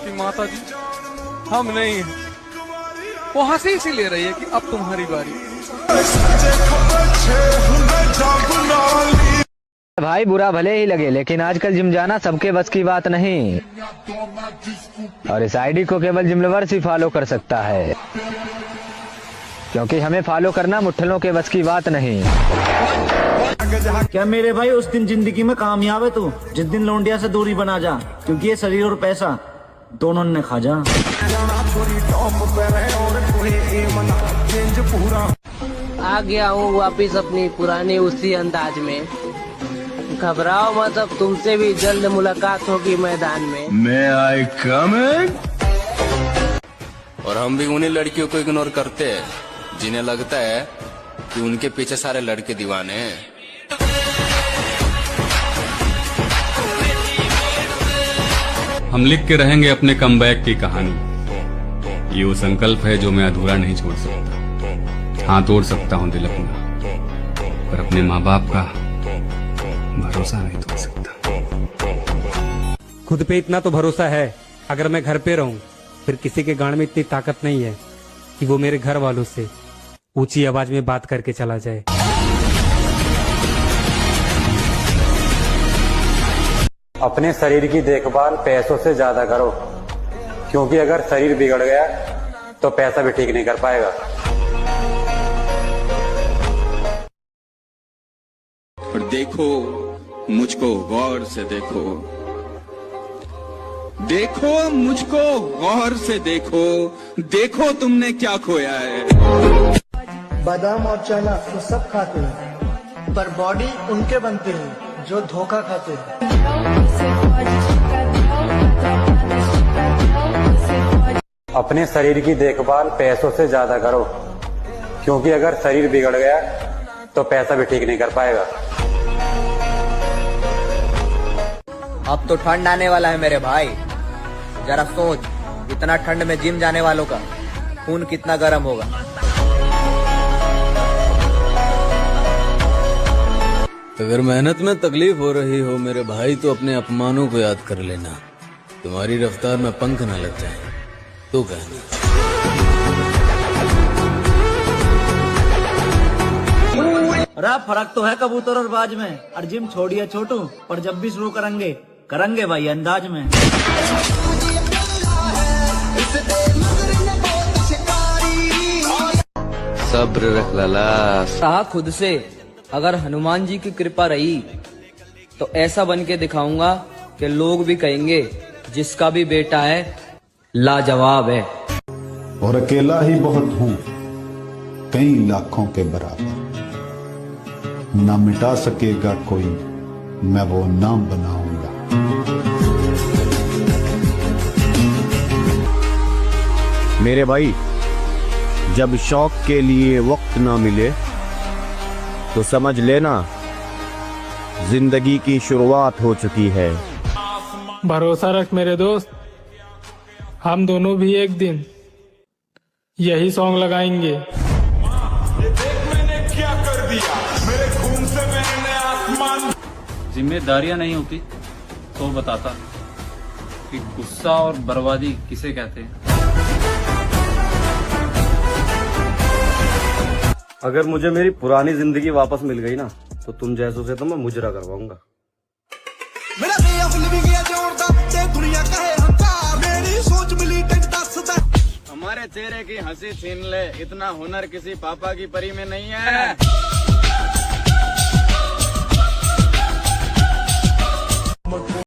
कि माता जी हम नहीं हैं। वो हंसी इसीलिए रही है कि अब तुम्हारी बारी। भाई बुरा भले ही लगे, लेकिन आजकल जिम जाना सबके बस की बात नहीं, और इस आईडी को केवल जिम लवर्स ही फॉलो कर सकता है, क्योंकि हमें फॉलो करना मुट्ठलों के बस की बात नहीं। क्या मेरे भाई उस दिन जिंदगी में कामयाब है तू जिस दिन लौंडिया से दूरी बना जा, क्योंकि ये शरीर और पैसा दोनों ने खा जा। आ गया हूँ वापिस अपनी पुरानी उसी अंदाज में। घबराओ मत, अब तुमसे भी जल्द मुलाकात होगी मैदान में। May I come in? और हम भी उन्हीं लड़कियों को इग्नोर करते हैं जिन्हें लगता है कि उनके पीछे सारे लड़के दीवाने हैं। हम लिख के रहेंगे अपने कमबैक की कहानी। ये वो संकल्प है जो मैं अधूरा नहीं छोड़ सकता। हाँ, तोड़ सकता हूँ दिल अपना, पर अपने माँ बाप का भरोसा नहीं तोड़ सकता। खुद पे इतना तो भरोसा है, अगर मैं घर पे रहूं फिर किसी के गांड में इतनी ताकत नहीं है कि वो मेरे घर वालों से ऊंची आवाज में बात करके चला जाए। अपने शरीर की देखभाल पैसों से ज्यादा करो, क्योंकि अगर शरीर बिगड़ गया तो पैसा भी ठीक नहीं कर पाएगा। और देखो मुझको गौर से देखो, देखो मुझको गौर से देखो, देखो तुमने क्या खोया है। बादाम और चना तो सब खाते हैं, पर बॉडी उनके बनते हैं जो धोखा खाते हैं। अपने शरीर की देखभाल पैसों से ज्यादा करो, क्योंकि अगर शरीर बिगड़ गया तो पैसा भी ठीक नहीं कर पाएगा। अब तो ठंड आने वाला है मेरे भाई, जरा सोच, इतना ठंड में जिम जाने वालों का खून कितना गर्म होगा। अगर मेहनत में तकलीफ हो रही हो मेरे भाई तो अपने अपमानों को याद कर लेना। तुम्हारी रफ्तार में पंख न लग जाए तो कहना। अरे फर्क तो है कबूतर और बाज में। और जिम छोड़िए छोटू, पर जब भी शुरू करेंगे करेंगे भाई अंदाज में। सब्र रख लाला। कहा खुद से, अगर हनुमान जी की कृपा रही तो ऐसा बन के दिखाऊंगा कि लोग भी कहेंगे जिसका भी बेटा है लाजवाब है। और अकेला ही बहुत हूँ कई लाखों के बराबर, ना मिटा सकेगा कोई, मैं वो नाम बनाऊंगा। मेरे भाई, जब शौक के लिए वक्त ना मिले तो समझ लेना जिंदगी की शुरुआत हो चुकी है। भरोसा रख मेरे दोस्त, हम दोनों भी एक दिन यही सॉन्ग लगाएंगे। ये देख मैंने क्या कर दिया, मेरे खून से मैंने आसमान। जिम्मेदारियां नहीं होती तो बताता कि गुस्सा और बर्बादी किसे कहते हैं। अगर मुझे मेरी पुरानी जिंदगी वापस मिल गई ना तो तुम जैसों से तो मैं मुजरा करवाऊंगा। हमारे चेहरे की हंसी छीन ले, इतना हुनर किसी पापा की परी में नहीं है।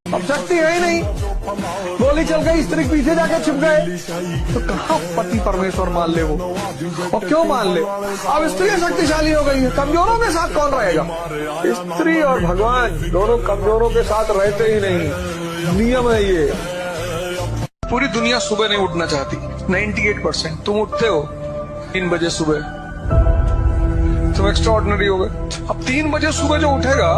अब शक्ति है ही नहीं, गोली चल गई, स्त्री के पीछे जाके छिप गए, तो कहाँ पति परमेश्वर मान ले वो, और क्यों मान ले। अब स्त्री शक्तिशाली हो गई है, कमजोरों के साथ कौन रहेगा। स्त्री और भगवान दोनों कमजोरों के साथ रहते ही नहीं, नियम है ये। पूरी दुनिया सुबह नहीं उठना चाहती, 98%। तुम उठते हो 3 बजे सुबह, तुम एक्स्ट्राऑर्डिनरी हो गए। अब 3 बजे सुबह जो उठेगा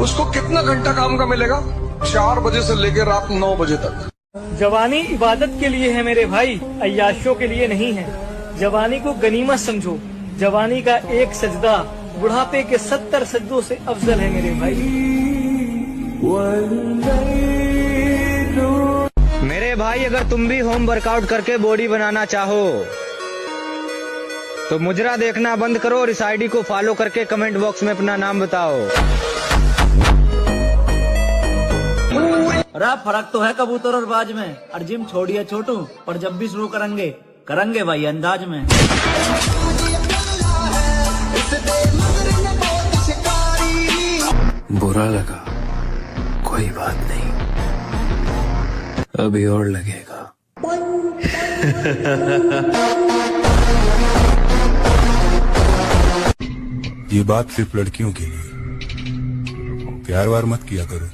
उसको कितना घंटा काम का मिलेगा, 4 बजे से लेकर रात 9 बजे तक। जवानी इबादत के लिए है मेरे भाई, अय्याशों के लिए नहीं है। जवानी को गनीमत समझो, जवानी का एक सजदा बुढ़ापे के 70 सजदों से अफजल है मेरे भाई। मेरे भाई, अगर तुम भी होम वर्कआउट करके बॉडी बनाना चाहो तो मुजरा देखना बंद करो और इस आईडी को फॉलो करके कमेंट बॉक्स में अपना नाम बताओ। अरे फर्क तो है कबूतर और बाज में। और जिम छोड़िए छोटू, पर जब भी शुरू करेंगे भाई अंदाज में। बुरा लगा, कोई बात नहीं, अभी और लगेगा। ये बात सिर्फ लड़कियों के लिए, प्यार वार मत किया करो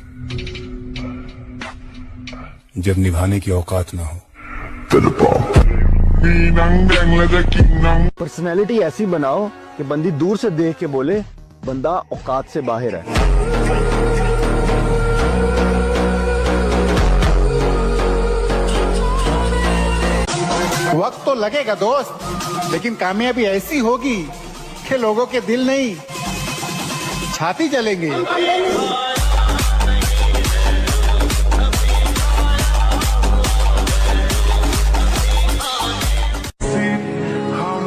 जब निभाने की औकात ना हो। पर्सनैलिटी ऐसी बनाओ कि बंदी दूर से देख के बोले बंदा औकात से बाहर है। वक्त तो लगेगा दोस्त, लेकिन कामयाबी ऐसी होगी कि लोगों के दिल नहीं छाती जलेंगे।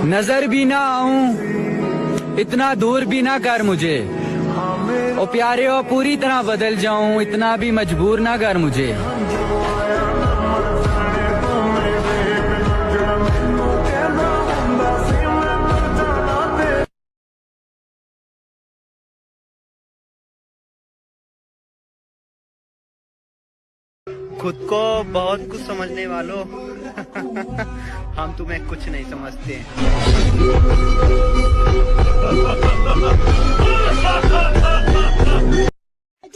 नजर भी ना आऊं, इतना दूर भी ना कर मुझे। ओ प्यारे ओ पूरी तरह बदल जाऊं, इतना भी मजबूर ना कर मुझे। खुद को बहुत कुछ समझने वालों हम तुम्हें कुछ नहीं समझते।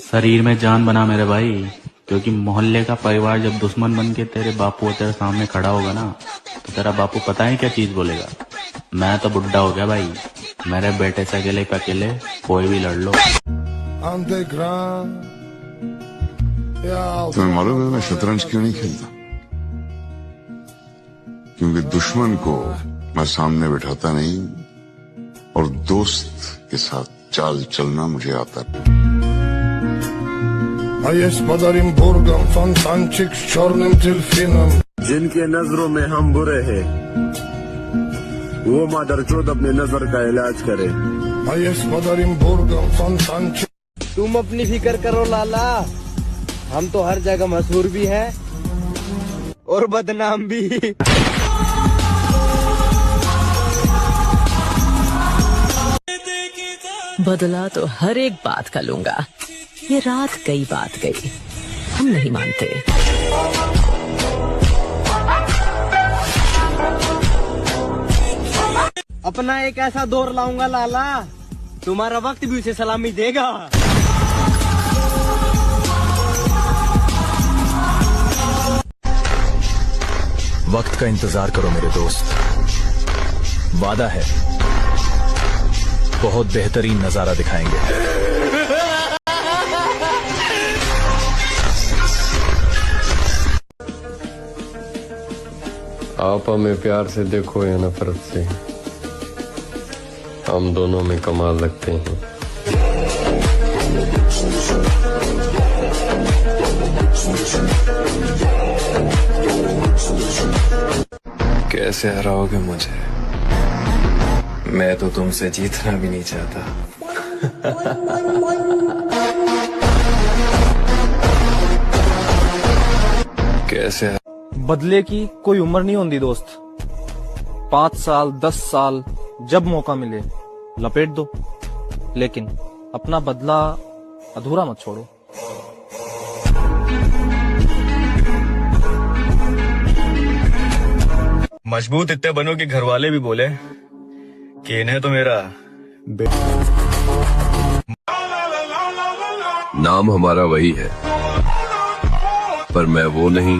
शरीर में जान बना मेरे भाई, क्योंकि मोहल्ले का परिवार जब दुश्मन बन के तेरे बापू तेरे सामने खड़ा होगा ना, तो तेरा बापू पता है क्या चीज बोलेगा? मैं तो बुढ़ा हो गया भाई, मेरे बेटे से अकेले पे अकेले कोई भी लड़ लो। तुम्हें मालूम है मैं शतरंज क्यों नहीं खेलता? क्योंकि दुश्मन को मैं सामने बिठाता नहीं और दोस्त के साथ चाल चलना मुझे आता है। जिनके नजरों में हम बुरे हैं वो मादरचोद अपने नजर का इलाज करे। तुम अपनी फिक्र करो लाला, हम तो हर जगह मशहूर भी हैं और बदनाम भी। बदला तो हर एक बात का लूंगा, ये रात गई बात गई, हम नहीं मानते। अपना एक ऐसा दौर लाऊंगा लाला, तुम्हारा वक्त भी उसे सलामी देगा। वक्त का इंतजार करो मेरे दोस्त, वादा है बहुत बेहतरीन नजारा दिखाएंगे। आप हमें प्यार से देखो या नफरत से, हम दोनों में कमाल लगते हैं। कैसे हराओगे मुझे? मैं तो तुमसे जीतना भी नहीं चाहता। कैसे? बदले की कोई उम्र नहीं होती दोस्त, 5 साल 10 साल जब मौका मिले लपेट दो, लेकिन अपना बदला अधूरा मत छोड़ो। मजबूत इतने बनो कि घर वाले भी बोले कि इन्हें तो मेरा नाम हमारा वही है, पर मैं वो नहीं